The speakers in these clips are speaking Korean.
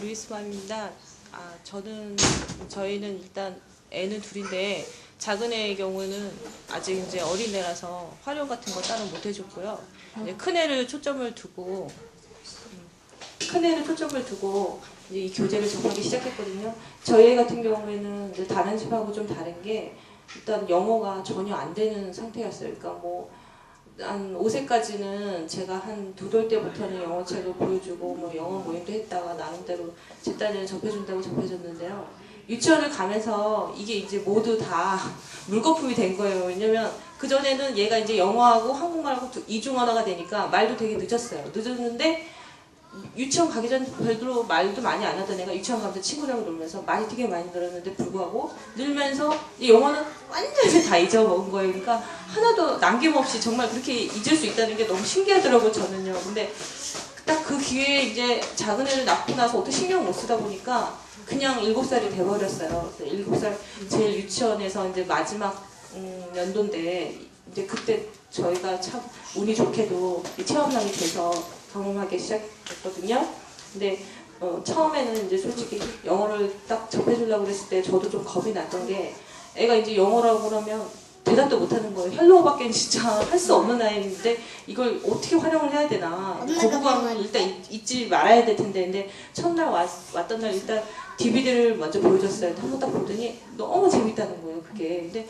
루이스맘입니다. 저희는 일단 애는 둘인데 작은 애의 경우는 아직 이제 어린애라서 활용 같은 거 따로 못 해줬고요. 이제 큰 애를 초점을 두고 이제 이 교재를 접하기 시작했거든요. 저희 애 같은 경우에는 이제 다른 집하고 좀 다른 게 일단 영어가 전혀 안 되는 상태였어요. 그러니까 뭐 한 5세까지는 제가 한 2돌 때부터는 영어책을 보여주고 뭐 영어 모임도 했다가 나름대로 제 딸을 접해준다고 접해줬는데요. 유치원을 가면서 이게 이제 모두 다 물거품이 된 거예요. 왜냐면 그전에는 얘가 이제 영어하고 한국말하고 이중 언어가 되니까 말도 되게 늦었어요. 늦었는데 유치원 가기 전 별로 말도 많이 안 하던 애가 유치원 가면서 친구랑 놀면서 말이 되게 많이 늘었는데 불구하고 늘면서 이 영어는 완전히 다 잊어먹은 거예요. 그러니까 하나도 남김없이 정말 그렇게 잊을 수 있다는 게 너무 신기하더라고요, 저는요. 근데 딱 그 기회에 이제 작은 애를 낳고 나서 어떻게 신경 못 쓰다 보니까 그냥 7살이 돼버렸어요. 7살 제일 유치원에서 이제 마지막 연도인데 이제 그때 저희가 참 운이 좋게도 체험장이 돼서 경험하기 시작했거든요. 근데 처음에는 이제 솔직히 영어를 딱 접해주려고 그랬을 때 저도 좀 겁이 났던 게 애가 이제 영어라고 그러면 대답도 못하는 거예요. 헬로우밖에 진짜 할 수 없는 아이인데 이걸 어떻게 활용을 해야 되나. 거부감을 일단 잊지 말아야 될 텐데. 근데 첫날 왔던 날 일단 DVD를 먼저 보여줬어요. 한번 딱 보더니 너무 재밌다는 거예요, 그게. 근데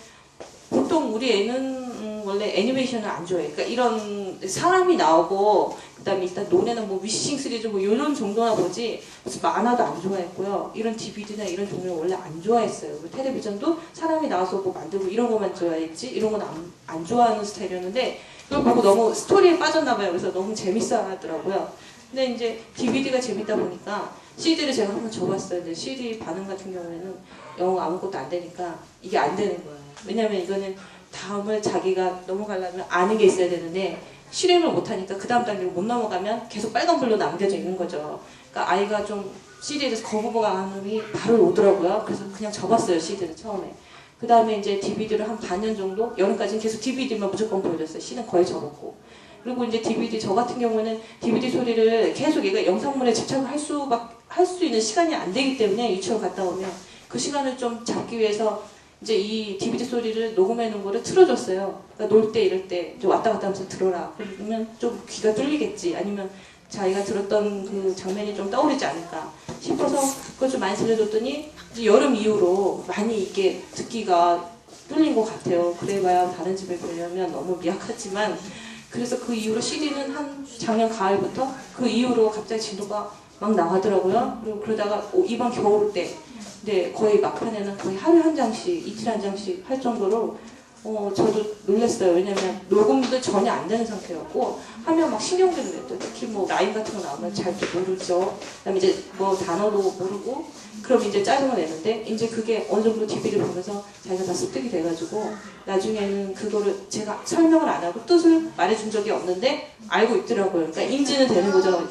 보통 우리 애는 원래 애니메이션을 안 좋아해. 그러니까 이런 사람이 나오고 그다음에 일단 노래는 뭐 위싱 시리즈 뭐 이런 정도나 보지 무슨 만화도 안 좋아했고요. 이런 DVD나 이런 종류는 원래 안 좋아했어요. 그리고 텔레비전도 사람이 나와서 뭐 만들고 이런 것만 좋아했지 이런 건 안 좋아하는 스타일이었는데 그걸 보고 너무 스토리에 빠졌나 봐요. 그래서 너무 재밌어 하더라고요. 근데 이제 DVD가 재밌다 보니까 CD를 제가 한번 줘봤어요. 근데 CD 반응 같은 경우에는 영어가 아무것도 안 되니까 이게 안 되는 거예요. 왜냐면 이거는 다음을 자기가 넘어가려면 아는 게 있어야 되는데 실행을 못하니까 그 다음 단계로 못 넘어가면 계속 빨간불로 남겨져 있는 거죠. 그러니까 아이가 좀 CD에 대해서 거부감이 바로 오더라고요. 그래서 그냥 접었어요, CD를 처음에. 그 다음에 이제 DVD를 한 반년 정도, 여름까지는 계속 DVD만 무조건 보여줬어요. CD는 거의 접었고. 그리고 이제 DVD, 저 같은 경우는 DVD 소리를 계속 얘가 영상물에 집착을 할 수 있는 시간이 안 되기 때문에 유치원 갔다 오면 그 시간을 좀 잡기 위해서 이제 이 DVD 소리를 녹음해 놓은 거를 틀어줬어요. 그러니까 놀 때 이럴 때 좀 왔다 갔다 하면서 들어라. 그러면 좀 귀가 뚫리겠지. 아니면 자기가 들었던 그 장면이 좀 떠오르지 않을까 싶어서 그걸 좀 많이 들려줬더니 이제 여름 이후로 많이 이게 듣기가 뚫린 것 같아요. 그래봐야 다른 집에 보려면 너무 미약하지만 그래서 그 이후로 CD는 한 작년 가을부터 그 이후로 갑자기 진도가 막 나가더라고요. 그리고 그러다가 이번 겨울 때 근데 거의 막판에는 거의 하루에 한 장씩, 이틀에 한 장씩 할 정도로 저도 놀랐어요. 왜냐면 녹음도 전혀 안 되는 상태였고 하면 막 신경들을 냈죠. 특히 뭐 라인 같은 거 나오면 잘도 모르죠. 그다음에 이제 뭐 단어도 모르고 그럼 이제 짜증을 내는데 이제 그게 어느 정도 TV를 보면서 자기가 다 습득이 돼가지고 나중에는 그거를 제가 설명을 안 하고 뜻을 말해준 적이 없는데 알고 있더라고요. 그러니까 인지는 되는 거죠.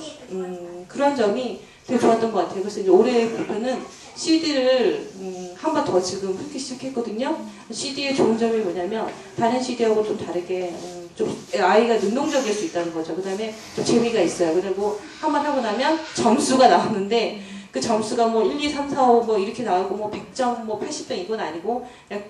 그런 점이 되게 좋았던 것 같아요. 그래서 이제 올해 목표는 CD를 한 번 더 지금 훑기 시작했거든요. CD의 좋은 점이 뭐냐면 다른 CD하고 좀 다르게 좀 아이가 능동적일 수 있다는 거죠. 그 다음에 좀 재미가 있어요. 그리고 한 번 하고 나면 점수가 나오는데 그 점수가 뭐 1, 2, 3, 4, 5 뭐 이렇게 나오고 뭐 100점, 뭐 80점 이건 아니고 그냥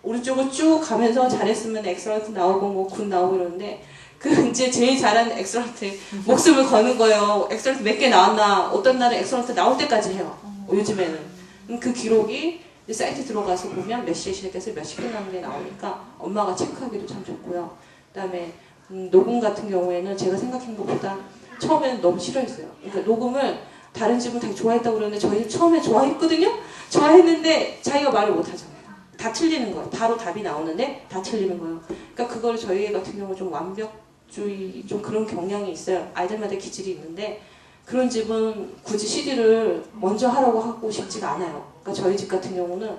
오른쪽으로 쭉 가면서 잘했으면 엑셀런트 나오고 뭐 굿 나오고 이러는데 그 이제 제일 잘하는 엑셀런트 목숨을 거는 거예요. 엑셀런트 몇 개 나왔나 어떤 날은 엑셀런트 나올 때까지 해요. 요즘에는. 그 기록이 사이트 들어가서 보면 몇 시에 시작해서 몇 시 끝나는 게 나오니까 엄마가 체크하기도 참 좋고요. 그 다음에 녹음 같은 경우에는 제가 생각한 것보다 처음에는 너무 싫어했어요. 그러니까 녹음을 다른 집은 되게 좋아했다고 그러는데 저희는 처음에 좋아했거든요. 좋아했는데 자기가 말을 못하잖아요. 다 틀리는 거예요. 바로 답이 나오는데 다 틀리는 거예요. 그러니까 그걸 저희 같은 경우 좀 완벽주의 좀 그런 경향이 있어요. 아이들마다 기질이 있는데 그런 집은 굳이 CD를 먼저 하라고 하고 싶지가 않아요. 그러니까 저희 집 같은 경우는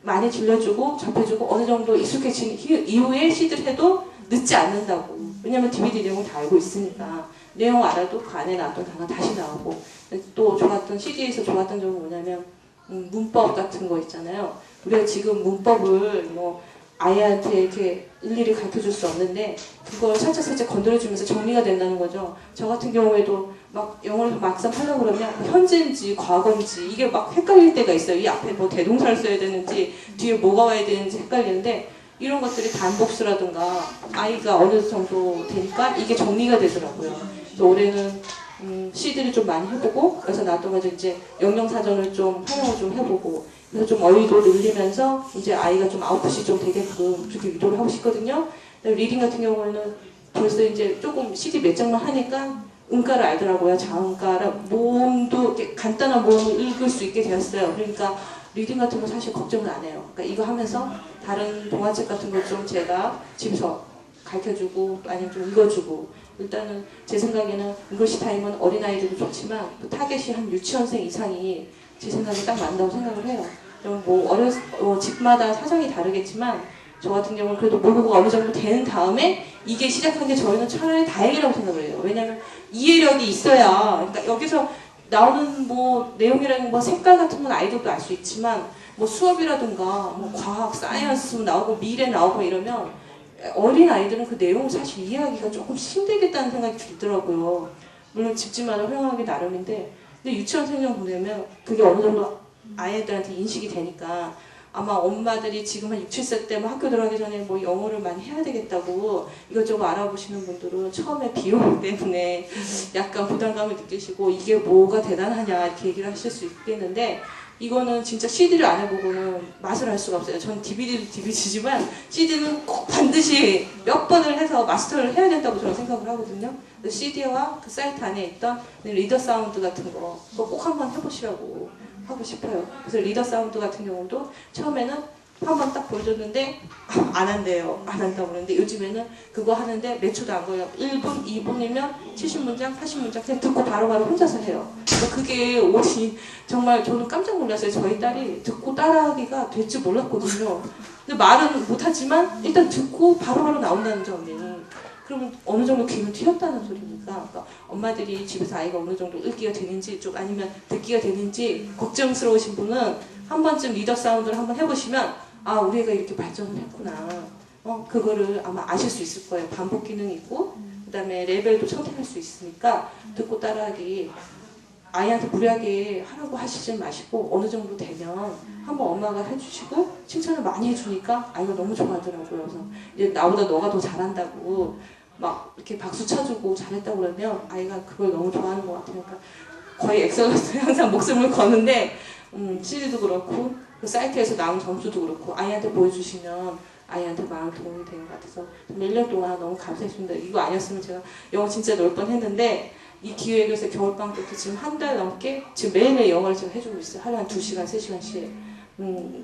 많이 들려주고 접해주고 어느 정도 익숙해진 이후에 CD를 해도 늦지 않는다고. 왜냐면 DVD 내용 다 알고 있으니까 내용 알아도 그 안에 나왔던 단어 다시 나오고 또 좋았던 CD에서 좋았던 점은 뭐냐면 문법 같은 거 있잖아요. 우리가 지금 문법을 뭐 아이한테 이렇게 일일이 가르쳐줄 수 없는데 그걸 살짝살짝 건드려주면서 정리가 된다는 거죠. 저 같은 경우에도 막 영어를 막상 하려고 그러면 현재인지 과거인지 이게 막 헷갈릴 때가 있어요. 이 앞에 뭐 대동사를 써야 되는지 뒤에 뭐가 와야 되는지 헷갈리는데 이런 것들이 단복수라든가 아이가 어느 정도 되니까 이게 정리가 되더라고요. 그래서 올해는 시들을 좀 많이 해보고 그래서 나도 이제 영영사전을 좀 활용을 좀 해보고 그래서 좀 어휘도 늘리면서 이제 아이가 좀 아웃풋이 좀 되게끔 그렇게 유도를 하고 싶거든요. 리딩 같은 경우에는 벌써 이제 조금 CD 몇 장만 하니까 음가를 알더라고요. 자음가라 모음도 이렇게 간단한 모음을 읽을 수 있게 되었어요. 그러니까 리딩 같은 거 사실 걱정을 안 해요. 그러니까 이거 하면서 다른 동화책 같은 거 좀 제가 집에서 가르쳐주고 아니면 좀 읽어주고 일단은 제 생각에는 잉글리시 타임은 어린아이들도 좋지만 그 타겟이 한 유치원생 이상이 제 생각에 딱 맞다고 생각을 해요. 뭐 집마다 사정이 다르겠지만 저 같은 경우는 그래도 모국어가 어느 정도 되는 다음에 이게 시작한 게 저희는 차라리 다행이라고 생각을 해요. 왜냐하면 이해력이 있어야 그러니까 여기서 나오는 뭐 내용이라는 뭐 색깔 같은 건 아이들도 알 수 있지만 뭐 수업이라든가 뭐 과학, 사이언스 나오고 미래 나오고 이러면 어린 아이들은 그 내용을 사실 이해하기가 조금 힘들겠다는 생각이 들더라고요. 물론 집집마다 활용하기 나름인데 근데 유치원생용 보내면 그게 어느 정도 아이들한테 인식이 되니까 아마 엄마들이 지금 한 6, 7세 때 학교 들어가기 전에 뭐 영어를 많이 해야 되겠다고 이것저것 알아보시는 분들은 처음에 비용 때문에 약간 부담감을 느끼시고 이게 뭐가 대단하냐 이렇게 얘기를 하실 수 있겠는데 이거는 진짜 CD를 안 해보고는 맛을 알 수가 없어요. 전 DVD도 DVD지만 CD는 꼭 반드시 몇 번을 해서 마스터를 해야 된다고 저는 생각을 하거든요. CD와 그 사이트 안에 있던 리더 사운드 같은 거 그거 꼭 한번 해보시라고 하고 싶어요. 그래서 리더 사운드 같은 경우도 처음에는 한번 딱 보여줬는데 안 한대요. 안 한다고 그러는데 요즘에는 그거 하는데 몇 초도 안 걸려요. 1분, 2분이면 70문장, 80문장 그냥 듣고 바로바로 혼자서 해요. 그러니까 그게 오지 정말 저는 깜짝 놀랐어요. 저희 딸이 듣고 따라하기가 될 줄 몰랐거든요. 근데 말은 못하지만 일단 듣고 바로바로 나온다는 점이 그러면 어느 정도 귀는 튀었다는 소리니까 그러니까 엄마들이 집에서 아이가 어느 정도 읽기가 되는지 좀 아니면 듣기가 되는지 걱정스러우신 분은 한 번쯤 리더 사운드를 한번 해보시면 아 우리 애가 이렇게 발전을 했구나 그거를 아마 아실 수 있을 거예요. 반복 기능이 있고 그 다음에 레벨도 선택할 수 있으니까 듣고 따라하기 아이한테 무리하게 하라고 하시지 마시고 어느 정도 되면 한번 엄마가 해주시고 칭찬을 많이 해주니까 아이가 너무 좋아하더라고요. 그래서 이제 나보다 너가 더 잘한다고 막 이렇게 박수 쳐주고 잘했다고 그러면 아이가 그걸 너무 좋아하는 것 같아요. 그러니까 거의 엑셀런스 항상 목숨을 거는데 CD도 그렇고 그 사이트에서 나온 점수도 그렇고 아이한테 보여주시면 아이한테 많은 도움이 되는 것 같아서 1년 동안 너무 감사했습니다. 이거 아니었으면 제가 영어 진짜 넣을 뻔했는데 이 기획에서 겨울방학 때부터 지금 한 달 넘게 지금 매일매일 영어를 제가 해주고 있어요. 하루에 한 2시간, 3시간씩.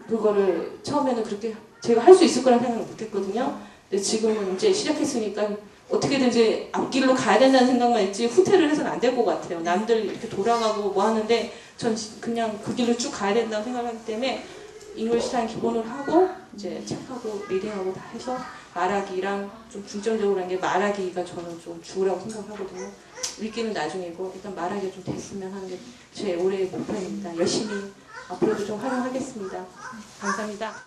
그거를 처음에는 그렇게 제가 할 수 있을 거라는 생각을 못했거든요. 근데 지금은 이제 시작했으니까 어떻게든지 앞길로 가야 된다는 생각만 있지 후퇴를 해서는 안 될 것 같아요. 남들 이렇게 돌아가고 뭐 하는데 전 그냥 그 길로 쭉 가야 된다고 생각하기 때문에 잉글리시 타임 기본으로 하고 이제 책하고 리딩하고 다 해서 말하기랑 좀 중점적으로 한 게 말하기가 저는 좀 주라고 생각하거든요. 읽기는 나중이고 일단 말하기가 좀 됐으면 하는 게 제 올해의 목표입니다. 열심히 앞으로도 좀 활용하겠습니다. 감사합니다.